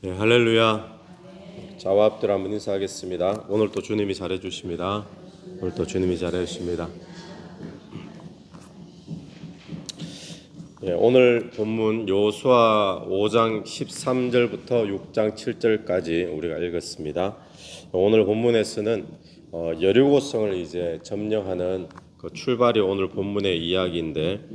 네, 할렐루야. 자와합들 한번 인사하겠습니다. 오늘 또 주님이 잘해주십니다. 오늘 또 주님이 잘해주십니다. 네, 오늘 본문 여호수아 5장 13절부터 6장 7절까지 우리가 읽었습니다. 오늘 본문에서는 여리고성을 이제 점령하는 그 출발이 오늘 본문의 이야기인데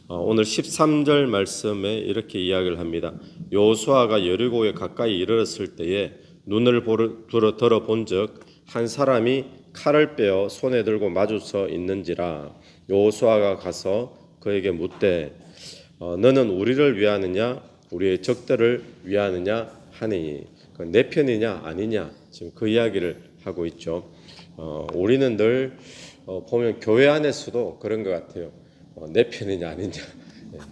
오늘 13절 말씀에 이렇게 이야기를 합니다. 여호수아가 여리고에 가까이 이르렀을 때에 눈을 들어 본즉 한 사람이 칼을 빼어 손에 들고 마주서 있는지라. 여호수아가 가서 그에게 묻되 너는 우리를 위하느냐 우리의 적들을 위하느냐 하니 내 편이냐 아니냐, 지금 그 이야기를 하고 있죠. 우리는 늘 보면 교회 안에서도 그런 것 같아요. 내 편이냐 아니냐.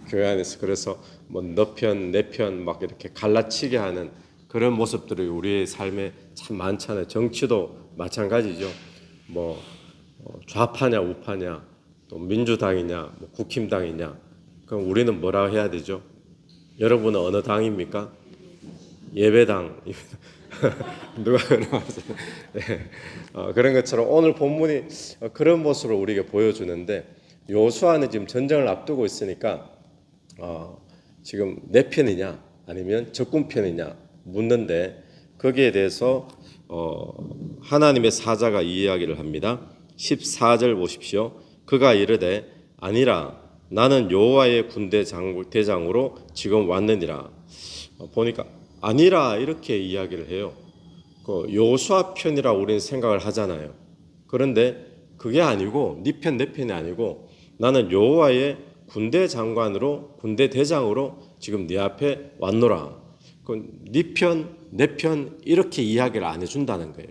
교회 안에서 그래서 뭐 너 편, 내 편 막 이렇게 갈라치게 하는 그런 모습들이 우리의 삶에 참 많잖아요. 정치도 마찬가지죠. 뭐 좌파냐 우파냐, 또 민주당이냐, 뭐 국힘당이냐. 그럼 우리는 뭐라 해야 되죠? 여러분은 어느 당입니까? 예배당. 누가 그러세요? 네. 그런 것처럼 오늘 본문이 그런 모습을 우리에게 보여주는데, 여호수아는 지금 전쟁을 앞두고 있으니까 지금 내 편이냐 아니면 적군 편이냐 묻는데, 거기에 대해서 하나님의 사자가 이 이야기를 합니다. 14절 보십시오. 그가 이르되 아니라 나는 여호와의 군대 대장으로 지금 왔느니라. 보니까 아니라 이렇게 이야기를 해요. 그 여호수아 편이라 우리는 생각을 하잖아요. 그런데 그게 아니고 네 편 내 편이 아니고 나는 여호와의 군대 장관으로 군대 대장으로 지금 네 앞에 왔노라. 네 편 내 편 이렇게 이야기를 안 해준다는 거예요.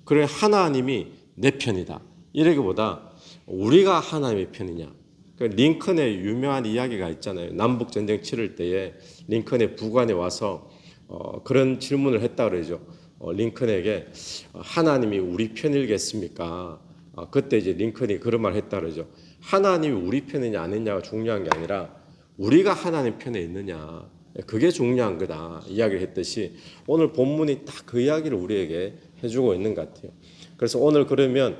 그래 하나님이 내 편이다 이러기보다 우리가 하나님의 편이냐. 링컨의 유명한 이야기가 있잖아요. 남북 전쟁 치를 때에 링컨의 부관에 와서 그런 질문을 했다 그러죠. 링컨에게 하나님이 우리 편이겠습니까? 그때 이제 링컨이 그런 말 했다 그러죠. 하나님이 우리 편이냐 아니냐가 중요한 게 아니라 우리가 하나님 편에 있느냐, 그게 중요한 거다 이야기를 했듯이 오늘 본문이 딱 그 이야기를 우리에게 해주고 있는 것 같아요. 그래서 오늘 그러면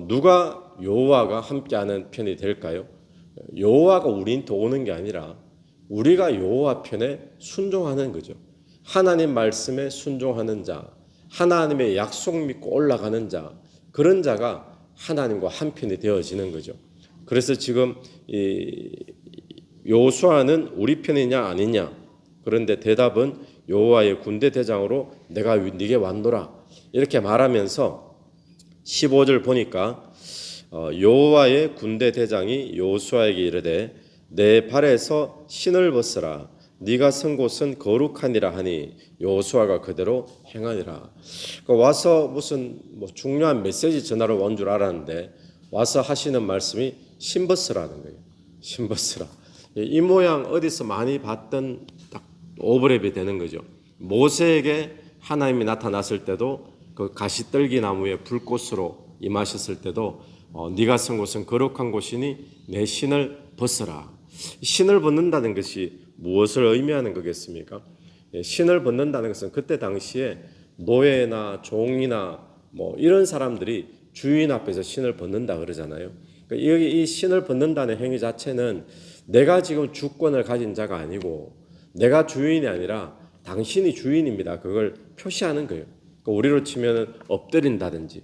누가 여호와가 함께하는 편이 될까요? 여호와가 우리한테 오는 게 아니라 우리가 여호와 편에 순종하는 거죠. 하나님 말씀에 순종하는 자, 하나님의 약속 믿고 올라가는 자, 그런 자가 하나님과 한편이 되어지는 거죠. 그래서 지금 여호수아는 우리 편이냐 아니냐, 그런데 대답은 여호와의 군대 대장으로 내가 네게 왔노라 이렇게 말하면서 15절 보니까 여호와의 군대 대장이 여호수아에게 이르되 내 발에서 신을 벗으라 네가 선 곳은 거룩하니라 하니 여호수아가 그대로 행하니라. 와서 무슨 중요한 메시지 전하러 온 줄 알았는데 와서 하시는 말씀이 신 벗으라는 거예요. 신 벗으라. 이 모양 어디서 많이 봤던 딱 오버랩이 되는 거죠. 모세에게 하나님이 나타났을 때도 그 가시떨기 나무에 불꽃으로 임하셨을 때도 네가 선 곳은 거룩한 곳이니 내 신을 벗어라. 신을 벗는다는 것이 무엇을 의미하는 거겠습니까? 신을 벗는다는 것은 그때 당시에 노예나 종이나 이런 사람들이 주인 앞에서 신을 벗는다 그러잖아요. 그러니까 여기 이 신을 벗는다는 행위 자체는 내가 지금 주권을 가진 자가 아니고 내가 주인이 아니라 당신이 주인입니다. 그걸 표시하는 거예요. 그러니까 우리로 치면 엎드린다든지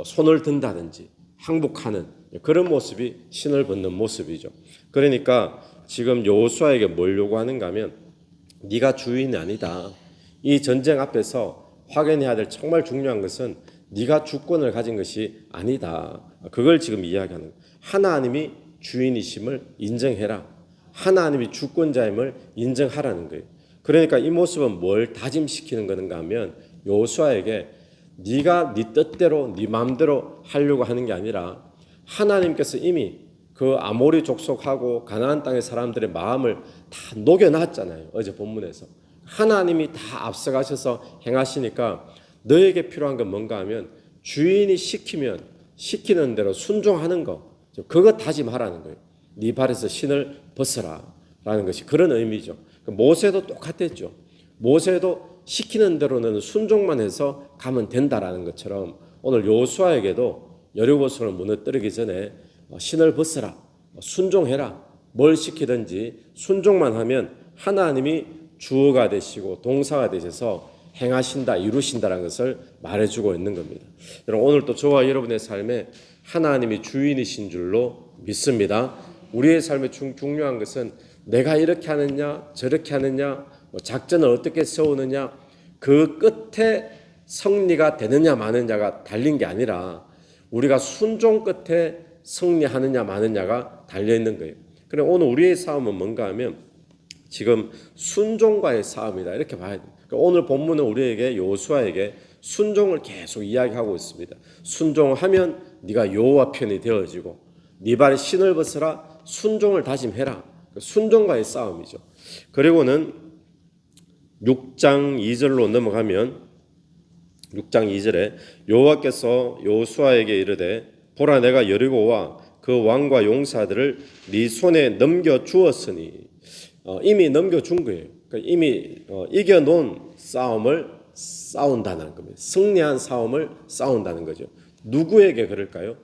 손을 든다든지 항복하는 그런 모습이 신을 벗는 모습이죠. 그러니까 지금 여호수아에게 뭘 요구하는가 하면 네가 주인이 아니다. 이 전쟁 앞에서 확인해야 될 정말 중요한 것은 네가 주권을 가진 것이 아니다. 그걸 지금 이야기하는 거예요. 하나님이 주인이심을 인정해라. 하나님이 주권자임을 인정하라는 거예요. 그러니까 이 모습은 뭘 다짐시키는 건가 하면 여호수아에게 네가 네 뜻대로 네 마음대로 하려고 하는 게 아니라 하나님께서 이미 그 아모리 족속하고 가나안 땅의 사람들의 마음을 다 녹여놨잖아요. 어제 본문에서 하나님이 다 앞서가셔서 행하시니까 너에게 필요한 건 뭔가 하면 주인이 시키면 시키는 대로 순종하는 거, 그거 다짐하라는 거예요. 네 발에서 신을 벗어라 라는 것이 그런 의미죠. 모세도 똑같았죠. 모세도 시키는 대로는 순종만 해서 가면 된다라는 것처럼 오늘 여호수아에게도 여리고성을 무너뜨리기 전에 신을 벗으라, 순종해라, 뭘 시키든지 순종만 하면 하나님이 주어가 되시고 동사가 되셔서 행하신다, 이루신다라는 것을 말해주고 있는 겁니다. 여러분, 오늘도 저와 여러분의 삶에 하나님이 주인이신 줄로 믿습니다. 우리의 삶에 중요한 것은 내가 이렇게 하느냐 저렇게 하느냐, 작전을 어떻게 세우느냐, 그 끝에 승리가 되느냐 마느냐가 달린 게 아니라 우리가 순종 끝에 승리하느냐 마느냐가 달려있는 거예요. 그럼 오늘 우리의 싸움은 뭔가 하면 지금 순종과의 싸움이다, 이렇게 봐야 돼요. 오늘 본문은 우리에게 여호수아에게 순종을 계속 이야기하고 있습니다. 순종하면 네가 여호와 편이 되어지고 네 발에 신을 벗으라, 순종을 다짐해라. 순종과의 싸움이죠. 그리고는 6장 2절로 넘어가면 6장 2절에 여호와께서 여호수아에게 이르되 보라, 내가 여리고와 그 왕과 용사들을 네 손에 넘겨 주었으니, 이미 넘겨준 거예요. 그러니까 이미 이겨놓은 싸움을 싸운다는 겁니다. 승리한 싸움을 싸운다는 거죠. 누구에게 그럴까요?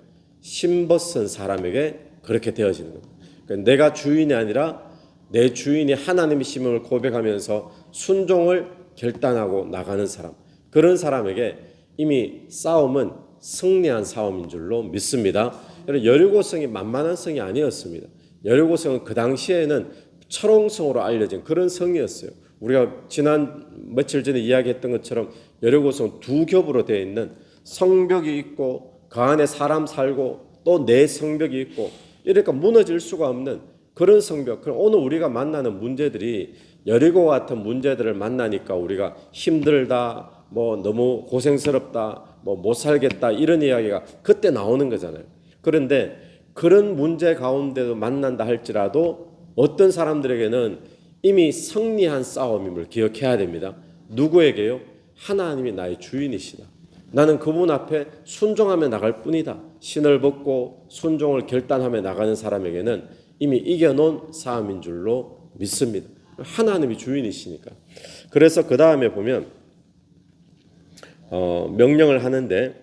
신벗은 사람에게 그렇게 되어지는 겁니다. 그러니까 내가 주인이 아니라 내 주인이 하나님이심을 고백하면서 순종을 결단하고 나가는 사람, 그런 사람에게 이미 싸움은 승리한 싸움인 줄로 믿습니다. 여리고성이 만만한 성이 아니었습니다. 여리고성은 그 당시에는 철옹성으로 알려진 그런 성이었어요. 우리가 지난 며칠 전에 이야기했던 것처럼 여리고성은 두 겹으로 되어 있는 성벽이 있고 그 안에 사람 살고 또 내 성벽이 있고, 이러니까 무너질 수가 없는 그런 성벽. 그럼 오늘 우리가 만나는 문제들이 여리고 같은 문제들을 만나니까 우리가 힘들다, 너무 고생스럽다, 못 살겠다, 이런 이야기가 그때 나오는 거잖아요. 그런데 그런 문제 가운데도 만난다 할지라도 어떤 사람들에게는 이미 승리한 싸움임을 기억해야 됩니다. 누구에게요? 하나님이 나의 주인이시다. 나는 그분 앞에 순종하며 나갈 뿐이다. 신을 벗고 순종을 결단하며 나가는 사람에게는 이미 이겨놓은 싸움인 줄로 믿습니다. 하나님이 주인이시니까. 그래서 그 다음에 보면 명령을 하는데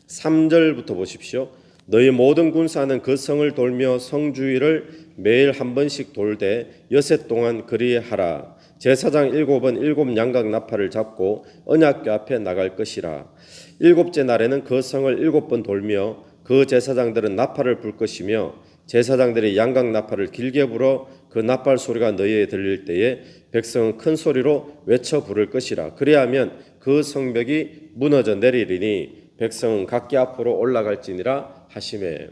3절부터 보십시오. 너희 모든 군사는 그 성을 돌며 성 주위를 매일 한 번씩 돌되 여섯 동안 그리하라. 제사장 7은 7 양각 나팔을 잡고 언약궤 앞에 나갈 것이라. 7째 날에는 그 성을 7번 돌며 그 제사장들은 나팔을 불 것이며 제사장들이 양각 나팔을 길게 불어 그 나팔 소리가 너희에 들릴 때에 백성은 큰 소리로 외쳐 부를 것이라. 그리하면 그 성벽이 무너져 내리리니 백성은 각기 앞으로 올라갈지니라 하시매.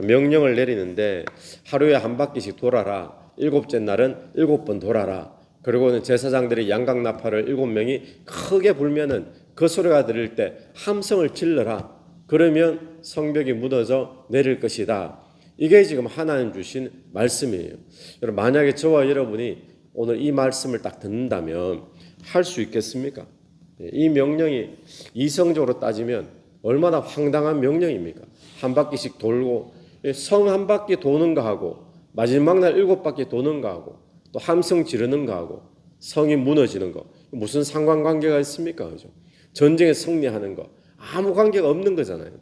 명령을 내리는데 하루에 한 바퀴씩 돌아라. 7째 날은 7번 돌아라. 그리고는 제사장들이 양각 나팔을 7명이 크게 불면은 그 소리가 들릴 때 함성을 질러라. 그러면 성벽이 무너져 내릴 것이다. 이게 지금 하나님 주신 말씀이에요. 여러분, 만약에 저와 여러분이 오늘 이 말씀을 딱 듣는다면 할 수 있겠습니까? 이 명령이 이성적으로 따지면 얼마나 황당한 명령입니까? 한 바퀴씩 돌고 성 한 바퀴 도는 거 하고 마지막 날 7바퀴 도는 거 하고 또 함성 지르는 거 하고 성이 무너지는 거 무슨 상관관계가 있습니까? 그죠? 전쟁에 승리하는 거 아무 관계가 없는 거잖아요.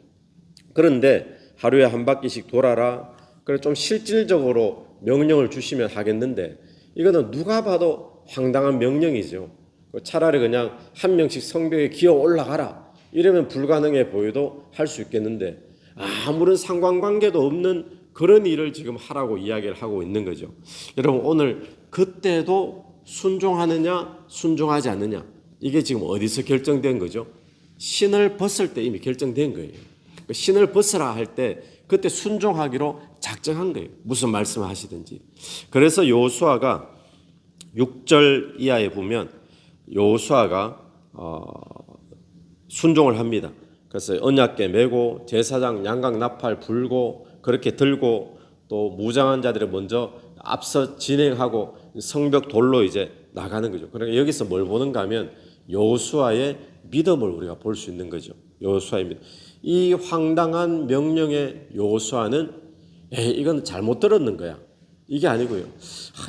그런데 하루에 한 바퀴씩 돌아라. 그래 좀 실질적으로 명령을 주시면 하겠는데 이거는 누가 봐도 황당한 명령이죠. 차라리 그냥 한 명씩 성벽에 기어 올라가라. 이러면 불가능해 보여도 할 수 있겠는데 아무런 상관관계도 없는 그런 일을 지금 하라고 이야기를 하고 있는 거죠. 여러분, 오늘 그때도 순종하느냐 순종하지 않느냐, 이게 지금 어디서 결정된 거죠? 신을 벗을 때 이미 결정된 거예요. 신을 벗으라 할 때 그때 순종하기로 작정한 거예요. 무슨 말씀을 하시든지. 그래서 여호수아가 6절 이하에 보면 여호수아가 순종을 합니다. 그래서 언약궤 메고 제사장 양각 나팔 불고 그렇게 들고 또 무장한 자들이 먼저 앞서 진행하고 성벽 돌로 이제 나가는 거죠. 그러니까 여기서 뭘 보는가 하면 여호수아의 믿음을 우리가 볼 수 있는 거죠. 여호수아의 믿음. 이 황당한 명령의 여호수아는 이건 잘못 들었는 거야. 이게 아니고요.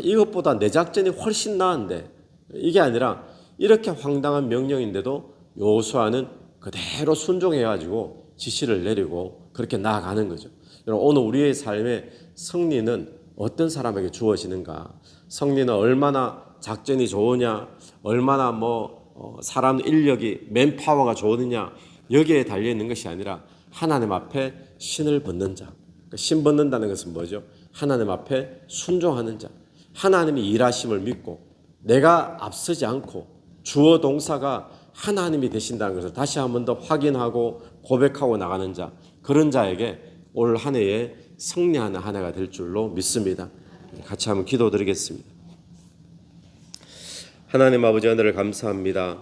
이것보다 내 작전이 훨씬 나은데, 이게 아니라 이렇게 황당한 명령인데도 여호수아는 그대로 순종해가지고 지시를 내리고 그렇게 나아가는 거죠. 여러분, 오늘 우리의 삶의 승리는 어떤 사람에게 주어지는가? 승리는 얼마나 작전이 좋으냐, 얼마나 사람 인력이 맨파워가 좋으느냐, 여기에 달려 있는 것이 아니라 하나님 앞에 신을 벗는 자. 신 벗는다는 것은 뭐죠? 하나님 앞에 순종하는 자. 하나님이 일하심을 믿고 내가 앞서지 않고 주어 동사가 하나님이 되신다는 것을 다시 한 번 더 확인하고 고백하고 나가는 자. 그런 자에게 올 한 해에 승리하는 한 해가 될 줄로 믿습니다. 같이 한번 기도드리겠습니다. 하나님 아버지, 은혜를 감사합니다.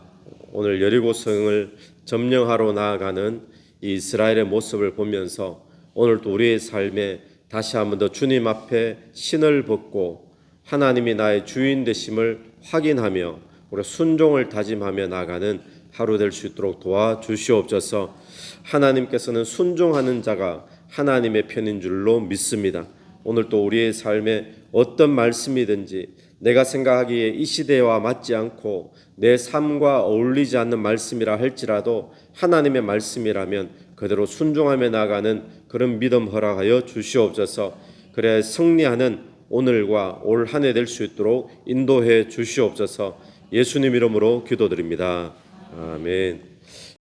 오늘 여리고성을 점령하러 나아가는 이 이스라엘의 모습을 보면서 오늘도 우리의 삶에 다시 한번 더 주님 앞에 신을 벗고 하나님이 나의 주인 되심을 확인하며 우리 순종을 다짐하며 나아가는 하루 될 수 있도록 도와주시옵소서. 하나님께서는 순종하는 자가 하나님의 편인 줄로 믿습니다. 오늘 또 우리의 삶에 어떤 말씀이든지 내가 생각하기에 이 시대와 맞지 않고 내 삶과 어울리지 않는 말씀이라 할지라도 하나님의 말씀이라면 그대로 순종하며 나아가는 그런 믿음 허락하여 주시옵소서. 그래 승리하는 오늘과 올 한 해 될 수 있도록 인도해 주시옵소서. 예수님 이름으로 기도드립니다. 아멘.